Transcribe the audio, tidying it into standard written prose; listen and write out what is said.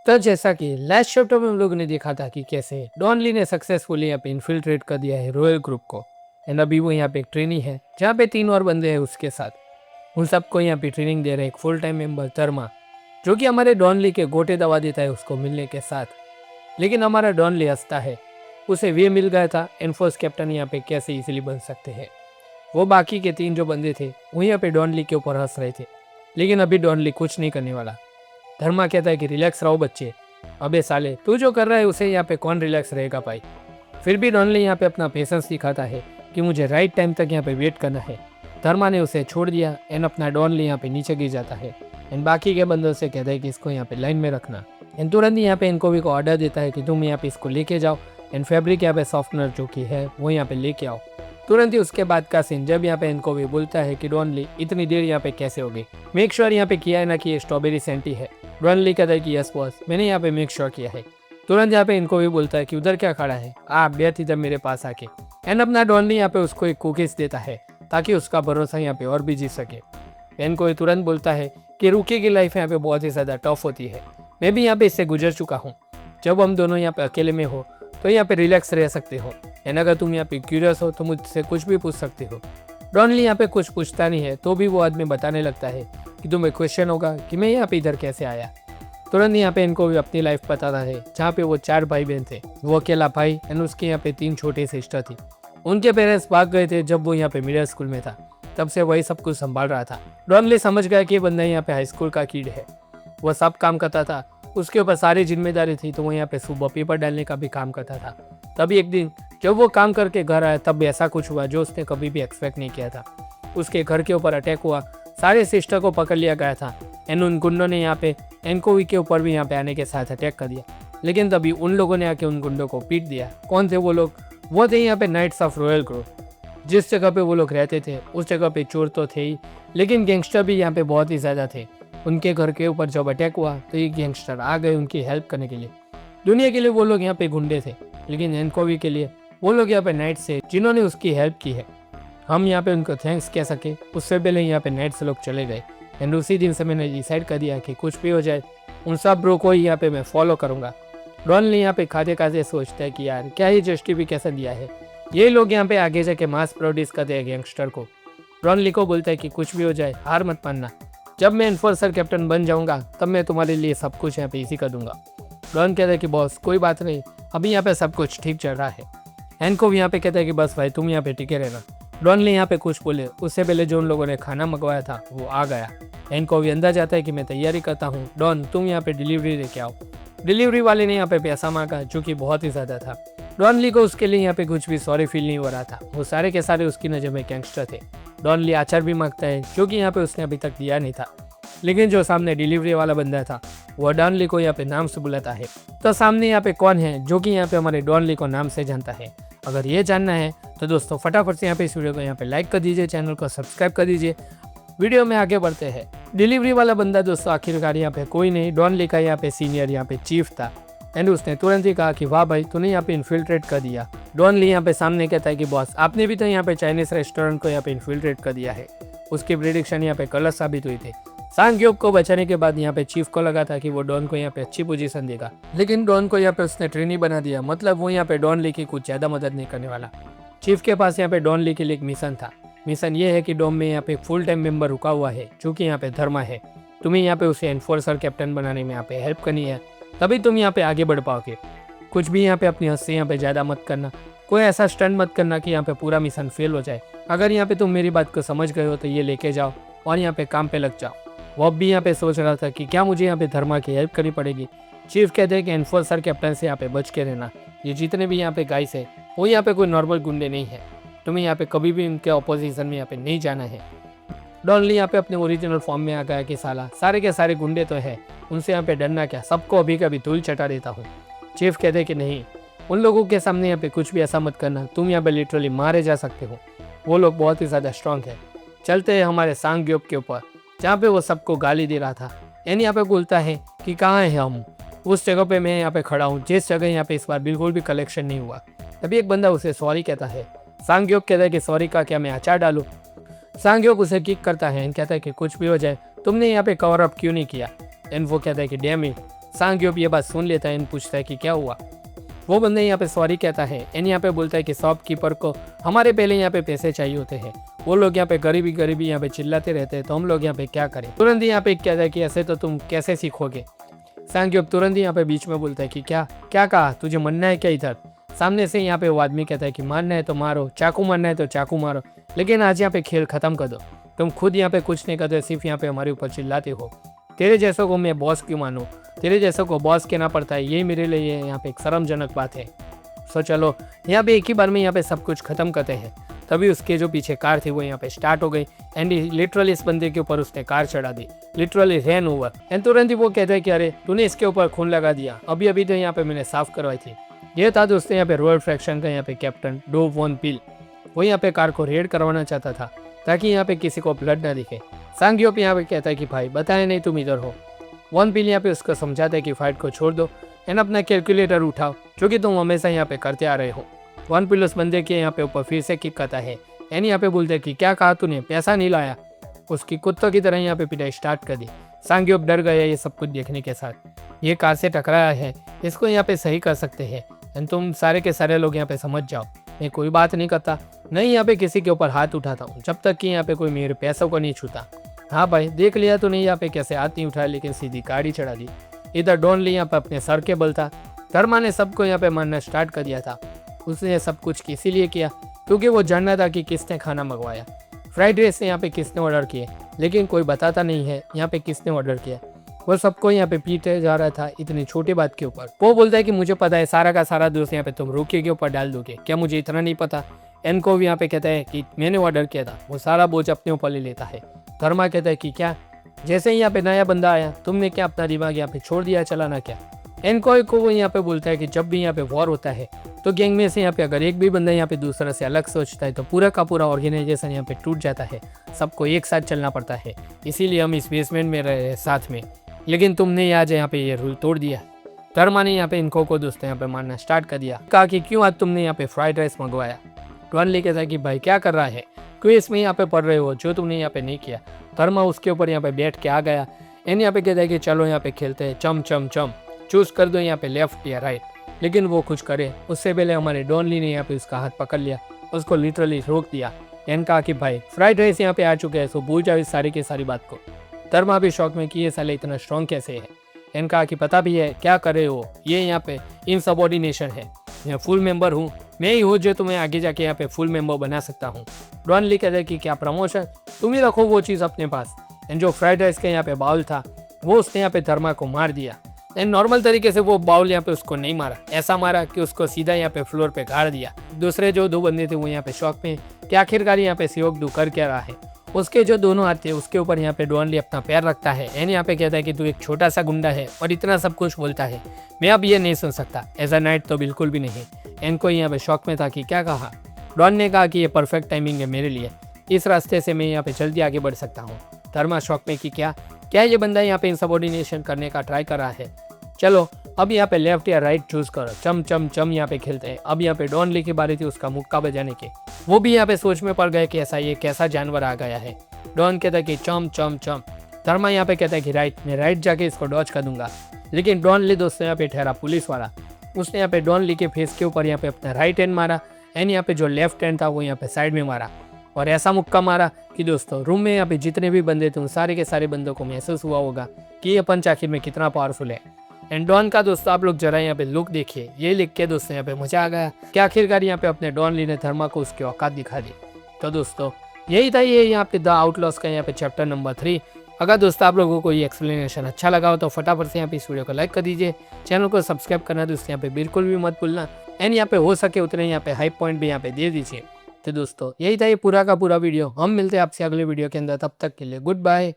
तो जैसा कि लास्ट चैप्टर में हम लोगों ने देखा था कि कैसे डॉन ली ने सक्सेसफुली यहाँ पे इन्फिल्ट्रेट कर दिया है रॉयल ग्रुप को। एंड अभी वो यहाँ पे एक ट्रेनी है जहाँ पे 3 और बंदे हैं उसके साथ। उन सबको यहाँ पे ट्रेनिंग दे रहे एक फुल टाइम मेंबर धर्मा, जो कि हमारे डॉन ली के गोटे दवा देता है उसको मिलने के साथ। लेकिन हमारा डॉन ली हंसता है, उसे वे मिल गया था एनफोर्स कैप्टन यहाँ पे कैसे इजीली बन सकते हैं। वो बाकी के 3 जो बंदे थे वो यहाँ पे डॉन ली के ऊपर हंस रहे थे, लेकिन अभी डॉन ली कुछ नहीं करने वाला। धर्मा कहता है कि रिलैक्स रहो बच्चे। अबे साले, तू जो कर रहा है उसे यहाँ पे कौन रिलैक्स रहेगा भाई। फिर भी डॉन ली यहाँ पे अपना पेशेंस दिखाता है कि मुझे राइट टाइम तक यहाँ पे वेट करना है। धर्मा ने उसे छोड़ दिया एंड अपना डॉन ली यहाँ पे नीचे गिर जाता है। एंड बाकी के बंदों से कहता है कि इसको यहाँ पे लाइन में रखना। एंड तुरंत यहाँ पे इनको भी को ऑर्डर देता है कि तुम यहाँ पे इसको लेके जाओ एंड फैब्रिक यहाँ पे सॉफ्टनर जो कि है वो यहाँ पे लेके आओ। तुरंत ही उसके बाद का सीन जब यहाँ पे इनको भी बोलता है कि डॉन ली इतनी देर यहाँ पे कैसे हो गई, मेक श्योर यहाँ पे किया है ना कि ये स्ट्रॉबेरी सेंटी है। डॉन ली कहता है कि यस बॉस, मैंने यहाँ पे मेक श्योर किया है। तुरंत यहाँ पे इनको भी बोलता है कि उधर क्या खड़ा है, आप बैठ इधर मेरे पास आके। एंड अपना डॉन ली यहाँ पे उसको एक कुकीज देता है ताकि उसका भरोसा यहाँ पे और भी जीत सके। एंड को तुरंत बोलता है कि रूकी की लाइफ यहाँ पे बहुत ही ज़्यादा टफ होती है, मैं भी यहाँ पे इससे गुजर चुका हूँ। जब हम दोनों यहाँ पे अकेले में हो तो यहाँ पे रिलैक्स रह सकते हो, एंड अगर तुम यहाँ पे क्यूरियस हो तो मुझसे कुछ भी पूछ सकते हो। डॉन ली यहाँ पे कुछ पूछता नहीं है तो भी वो आदमी बताने लगता है कि तुम्हें क्वेश्चन होगा कि मैं यहाँ पे इधर कैसे आया। तुरंत यहाँ पे इनको भी अपनी लाइफ बताता है जहाँ पे वो 4 भाई बहन थे, वो अकेला भाई एंड उसके यहाँ पे 3 छोटे सिस्टर थी। उनके पेरेंट्स भाग गए थे जब वो यहाँ पे मिडिल स्कूल में था, तब से वही सब कुछ संभाल रहा था। डॉन ली समझ गया कि ये बंदा यहाँ पे हाई स्कूल का किड है, वो सब काम करता था, उसके ऊपर सारी जिम्मेदारी थी, तो वो यहाँ पे सुबह पेपर डालने का भी काम करता था। तभी एक दिन जब वो काम करके घर आया तब भी ऐसा कुछ हुआ जो उसने कभी भी एक्सपेक्ट नहीं किया था। उसके घर के ऊपर अटैक हुआ, सारे सिस्टर को पकड़ लिया गया था एंड उन गुंडों ने यहाँ पे एनकोवी के ऊपर भी यहाँ पे आने के साथ अटैक कर दिया। लेकिन तभी उन लोगों ने आके उन गुंडों को पीट दिया। कौन थे वो लोग? वो थे यहाँ पे नाइट्स ऑफ रॉयल ग्रुप। जिस जगह पे वो लोग रहते थे उस जगह पे चोर तो थे ही, लेकिन गैंगस्टर भी यहाँ पे बहुत ही ज़्यादा थे। उनके घर के ऊपर जब अटैक हुआ तो ये गैंगस्टर आ गए उनकी हेल्प करने के लिए। दुनिया के लिए वो लोग यहाँ पे गुंडे थे, लेकिन एनकोवी के लिए वो लोग यहाँ पे नाइट्स थे जिन्होंने उसकी हेल्प की है। हम यहाँ पे उनको थैंक्स कह सके उससे पहले यहाँ पे नाइट्स लोग चले गए। एंड उसी दिन से मैंने डिसाइड कर दिया कि कुछ भी हो जाए उन सब ब्रो को ही यहाँ पे मैं फॉलो करूँगा। डॉन ली यहाँ पे खाते खाते सोचता है कि यार क्या ही जस्टिफिकेशन दिया है, ये लोग यहाँ पे आगे जाके मास प्रोड्यूस करते हैं गैंगस्टर को। डॉन ली को बोलता है कि कुछ भी हो जाए हार मत मानना, जब मैं एनफोर्सर कैप्टन बन जाऊंगा तब मैं तुम्हारे लिए सब कुछ यहाँ पे इजी कर दूंगा। डॉन कहता है कि बॉस कोई बात नहीं, अभी यहाँ पे सब कुछ ठीक चल रहा है। एन को यहाँ पे कहता है कि बस भाई तुम यहाँ पे टिके रहना। डॉन ली यहाँ पे कुछ बोले उससे पहले जो उन लोगों ने खाना मंगवाया था वो आ गया। एन को भी अंदर जाता है कि मैं तैयारी करता हूँ, डॉन तुम यहाँ पे डिलीवरी लेके आओ। डिलीवरी वाले ने यहाँ पे पैसा मांगा जो कि बहुत ही ज़्यादा था। डॉन ली को उसके लिए यहाँ पे कुछ भी सॉरी फील नहीं हो रहा था, वो सारे के सारे उसकी नज़र में गैंगस्टर थे। डॉन ली आचार भी मांगता है जो कि यहाँ पे उसने अभी तक दिया नहीं था, लेकिन जो सामने डिलीवरी वाला बंदा था वो डॉन ली को यहाँ पे नाम से बुलाता है। तो सामने यहाँ पे कौन है जो कि यहाँ पे हमारे डॉन ली को नाम से जानता है? अगर ये जानना है तो दोस्तों फटाफट से यहाँ पे इस वीडियो को यहाँ पे लाइक कर दीजिए, चैनल को सब्सक्राइब कर दीजिए। वीडियो में आगे बढ़ते हैं। डिलीवरी वाला बंदा दोस्तों आखिरकार यहाँ पे कोई नहीं, डॉन ली का यहाँ पे सीनियर यहाँ पे चीफ था। एंड उसने तुरंत ही कहा कि वाह भाई तूने यहाँ पे इन्फिल्ट्रेट कर दिया। डॉन ली यहाँ पे सामने कहता है कि बॉस आपने भी तो यहाँ पे चाइनीज रेस्टोरेंट को यहाँ पे इन्फिल्ट्रेट कर दिया है। उसकी प्रेडिक्शन यहाँ पे गलत साबित हुई थी। सांग्योक को बचाने के बाद यहाँ पे चीफ को लगा था कि वो डॉन को यहाँ पे अच्छी पोजीशन देगा, लेकिन डॉन को यहाँ पे उसने ट्रेनी बना दिया, मतलब वो यहाँ पे डॉन ली की कुछ ज़्यादा मदद नहीं करने वाला। चीफ के पास यहाँ पे डॉन ली के लिए एक मिशन था। मिशन ये है कि डॉम में यहाँ पे फुल टाइम मेंबर रुका हुआ है जो कि यहाँ पे धर्मा है। तुम्हें यहाँ पे उसे एनफोर्सर कैप्टन बनाने में यहाँ पे हेल्प करनी है, तभी तुम यहाँ पे आगे बढ़ पाओगे। कुछ भी यहाँ पे अपनी हद से यहाँ पे ज़्यादा मत करना, कोई ऐसा स्टंट मत करना कि यहाँ पे पूरा मिशन फेल हो जाए। अगर यहाँ पे तुम मेरी बात को समझ गए हो तो ये लेके जाओ और यहाँ पे काम पे लग जाओ। वो भी यहाँ पे सोच रहा था कि क्या मुझे यहाँ पे धर्मा की हेल्प करनी पड़ेगी। चीफ कहते हैं कि एनफोर्सर कैप्टन से यहाँ पे बच के रहना, ये जितने भी यहाँ पे गाइस है वो यहाँ पे कोई नॉर्मल गुंडे नहीं है, तुम्हें यहाँ पे कभी भी उनके अपोजिशन में यहाँ पे नहीं जाना है। डॉन ली यहाँ पे अपने ओरिजिनल फॉर्म में आ गया कि साला सारे के सारे गुंडे तो है, उनसे यहाँ पे डरना क्या, सबको अभी कभी धूल चटा देता हूँ। चीफ कहते हैं कि नहीं, उन लोगों के सामने यहाँ पे कुछ भी ऐसा मत करना, तुम यहाँ पे लिटरली मारे जा सकते हो, वो लोग बहुत ही ज़्यादा स्ट्रांग है। चलते हैं हमारे सांग्योक के ऊपर जहाँ पे वो सबको गाली दे रहा था। एन यहाँ पे बोलता है कि कहाँ है हम, उस जगह पे मैं यहाँ पे खड़ा हूँ जिस जगह यहाँ पे इस बार बिल्कुल भी कलेक्शन नहीं हुआ। तभी एक बंदा उसे सॉरी कहता है। सांग्योक कहता है कि सॉरी का क्या मैं अचार डालूं? सांग्योक उसे किक करता है एंड कहता है कि कुछ भी हो जाए तुमने यहाँ पे कवर अप क्यों नहीं किया? एंड वो कहता है कि डैम इट, सांग्योप ये बात सुन लेता है एंड पूछता है कि क्या हुआ। वो बंदे यहाँ पे सॉरी कहता है एंड यहाँ पे बोलता है कि शॉपकीपर को हमारे पहले यहाँ पे पैसे चाहिए होते हैं, वो लोग यहाँ पे गरीबी गरीबी यहाँ पे चिल्लाते रहते हैं, तो हम लोग यहाँ पे क्या करें। तुरंत ही यहाँ पे कहता है कि ऐसे तो तुम कैसे सीखोगे। सांग्योप तुरंत ही यहाँ पे बीच में बोलता है कि क्या क्या कहा, तुझे मरना है क्या इधर। सामने से यहाँ पे वो आदमी कहता है कि मारना है तो मारो, चाकू मारना है तो चाकू मारो, लेकिन आज यहाँ पे खेल खत्म कर दो। तुम खुद यहाँ पे कुछ नहीं करते, सिर्फ यहाँ पे हमारे ऊपर चिल्लाते हो। तेरे जैसों को मैं बॉस क्यों मानूं, तेरे जैसों को बॉस कहना पड़ता है, यही मेरे लिए यहाँ पे एक शर्मजनक बात है। सो चलो यहाँ पे एक ही बार में यहाँ पे सब कुछ खत्म करते हैं। तभी उसके जो पीछे कार थी वो यहाँ पे स्टार्ट हो गई एंड लिटरली इस बंदे के ऊपर उसने कार चढ़ा दी, लिटरली रैन ओवर। एंड तुरंत ही वो कहता है कि अरे तूने इसके ऊपर खून लगा दिया, अभी अभी तो यहाँ पे मैंने साफ करवाई थी। ये था दोस्तों यहाँ पे रॉयल फ्रैक्शन का यहाँ पे कैप्टन डो वॉन पिल। वो यहाँ पे कार को रेड करवाना चाहता था ताकि यहाँ पे किसी को ब्लड ना दिखे। सांग्योप यहाँ पे कहता है कि भाई बताया नहीं तुम इधर हो। वॉन पिल यहाँ पे उसको समझाता है कि फाइट को छोड़ दो एंड अपना कैलकुलेटर उठाओ, जो कि तुम हमेशा यहाँ पे करते आ रहे हो। वॉन पिल उस बंदे के यहाँ पे ऊपर फिर से किक करता है एंड यहाँ पे बोलते हैं कि क्या कहा तूने, पैसा नहीं लाया। उसकी कुत्तों की तरह यहाँ पे पिटाई स्टार्ट कर दी। सांग्योप डर गया ये सब कुछ देखने के साथ। ये कार से टकराया है, इसको यहाँ पे सही कर सकते हैं एंड तुम सारे के सारे लोग यहाँ पे समझ जाओ, मैं कोई बात नहीं करता, नहीं यहाँ पे किसी के ऊपर हाथ उठाता हूँ जब तक कि यहाँ पे कोई मेरे पैसों को नहीं छूता। हाँ भाई देख लिया तूने यहाँ पे कैसे हाथ नहीं उठाया, लेकिन सीधी गाड़ी चढ़ा दी। इधर डॉन ली यहाँ पे अपने सर के बल था। धर्मा ने सबको यहाँ पे मारना स्टार्ट कर दिया था। उसने सब कुछ इसीलिए किया क्योंकि वो जानना था कि किसने खाना मंगवाया। फ्राइड राइस यहाँ पे किसने ऑर्डर किए, लेकिन कोई बताता नहीं है यहाँ पे किसने ऑर्डर किया। वो सबको यहाँ पे पीटे जा रहा था इतनी छोटी बात के ऊपर। वो बोलता है कि मुझे पता है, सारा का सारा दोस्त यहाँ पे तुम रोके के ऊपर डाल दोगे, क्या मुझे इतना नहीं पता। एन को भी यहाँ पे कहता है कि मैंने ऑर्डर किया था, वो सारा बोझ अपने ऊपर ले लेता है। धर्मा कहता है कि क्या, जैसे ही यहाँ पे नया बंदा आया तुमने क्या अपना दिमाग यहाँ पे छोड़ दिया चलाना क्या। एनकॉय को वो यहाँ पे बोलता है कि जब भी यहाँ पे वॉर होता है तो गैंग में से यहाँ पे अगर एक भी बंदा यहाँ पे दूसरा से अलग सोचता है तो पूरा का पूरा ऑर्गेनाइजेशन यहाँ पे टूट जाता है, सबको एक साथ चलना पड़ता है। इसीलिए हम इस बेसमेंट में रहे साथ में, लेकिन तुमने आज यहाँ पे ये रूल तोड़ दिया। धर्मा ने यहाँ पे इनको को दोस्तों यहाँ पे मारना स्टार्ट कर दिया। कहा कि क्यों आज तुमने यहाँ पे फ्राइड राइस मंगवाया। डॉन ले कहता है कि भाई क्या कर रहा है, क्यों इसमें यहाँ पे पढ़ रहे हो जो तुमने यहाँ पे नहीं किया। धर्मा उसके ऊपर यहाँ पे बैठ के आ गया एंड यहाँ पे कहता है कि चलो यहाँ पे खेलते हैं, चम चम चम, चूज कर दो यहाँ पे लेफ्ट या राइट। लेकिन वो कुछ करे उससे पहले हमारे डॉन ली ने यहाँ पे उसका हाथ पकड़ लिया, उसको लिटरली रोक दिया एंड कहा कि भाई फ्राइड राइस यहाँ पे आ चुके हैं, सो भूल जाओ इस सारी की सारी बात को। धर्मा भी शौक में कि ये साले इतना स्ट्रॉन्ग कैसे है। एंड कहा कि पता भी है क्या कर रहे हो, ये यहाँ पे इनसबॉर्डिनेशन है, मैं फुल मेंबर हूँ, मैं ही हूँ जो तुम्हें आगे जाके यहाँ पे फुल मेंबर बना सकता हूँ। डॉन ली कहते कि क्या प्रमोशन, तुम ही रखो वो चीज़ अपने पास। एंड जो फ्राइड राइस का यहाँ पे बाउल था वो उसने यहाँ पे धर्मा को मार दिया। एंड नॉर्मल तरीके से वो बाउल यहाँ पे उसको नहीं मारा, ऐसा मारा कि उसको सीधा यहाँ पे फ्लोर पे गाड़ दिया। दूसरे जो दो बंदे थे वो यहाँ पे शौक में कि आखिरकार यहाँ पे सियोक दू कर क्या रहा है। उसके जो दोनों हाथ थे उसके ऊपर यहाँ पे डॉन ली अपना पैर रखता है एंड यहाँ पे कहता है कि तू एक छोटा सा गुंडा है और इतना सब कुछ बोलता है, मैं अब ये नहीं सुन सकता, एज अ नाइट तो बिल्कुल भी नहीं। एंड को यहाँ पे शौक में था कि क्या कहा। डॉन ने कहा कि ये परफेक्ट टाइमिंग है मेरे लिए, इस रास्ते से मैं यहाँ पे जल्दी आगे बढ़ सकता हूँ। धर्मा शौक में कि क्या ये बंदा यहाँ पे इनसबॉर्डिनेशन करने का ट्राई कर रहा है। चलो अब यहाँ पे लेफ्ट या राइट चूज करो, चम चम चम यहाँ पे खेलते हैं। अब यहाँ पे डॉन ली की बारी थी उसका मुक्का बजाने के। वो भी यहाँ पे सोच में पड़ गए कि ऐसा ये कैसा जानवर आ गया है। डॉन कहता है कि चम चम चम। धर्मा यहाँ पे कहता है कि राइट, मैं राइट जाके इसको डॉच कर दूंगा। लेकिन डॉन ली दोस्तों यहाँ पे ठहरा पुलिस वाला, उसने यहाँ पे डॉन ली के फेस के ऊपर यहाँ पे अपना राइट हैंड मारा एंड यहाँ पे जो लेफ्ट हैंड था वो यहाँ पे साइड में मारा और ऐसा मुक्का मारा कि दोस्तों रूम में यहाँ पे जितने भी बंदे थे उन सारे के सारे बंदों को महसूस हुआ होगा कि ये पंच आखिर में कितना पावरफुल है। एंड डॉन का दोस्तों आप लोग जरा यहाँ पे लुक देखिए, ये लिख के दोस्तों यहाँ पे मजा आ गया कि आखिरकार यहाँ पे अपने डॉन ली ने धर्मा को उसकी औकात दिखा दी। तो दोस्तों यही था ये यहाँ पे द आउटलॉस का यहाँ पे चैप्टर नंबर 3। अगर दोस्तों आप लोगों को ये एक्सप्लेनेशन अच्छा लगा हो तो फटाफट से यहाँ पे इस वीडियो को लाइक कर दीजिए, चैनल को सब्सक्राइब करना दोस्तों यहाँ पे बिल्कुल भी मत भूलना एंड यहाँ पे हो सके उतने यहाँ पे हाई पॉइंट भी यहाँ पे दे दीजिए। तो दोस्तों यही था ये पूरा का पूरा वीडियो, हम मिलते हैं आपसे अगले वीडियो के अंदर, तब तक के लिए गुड बाय।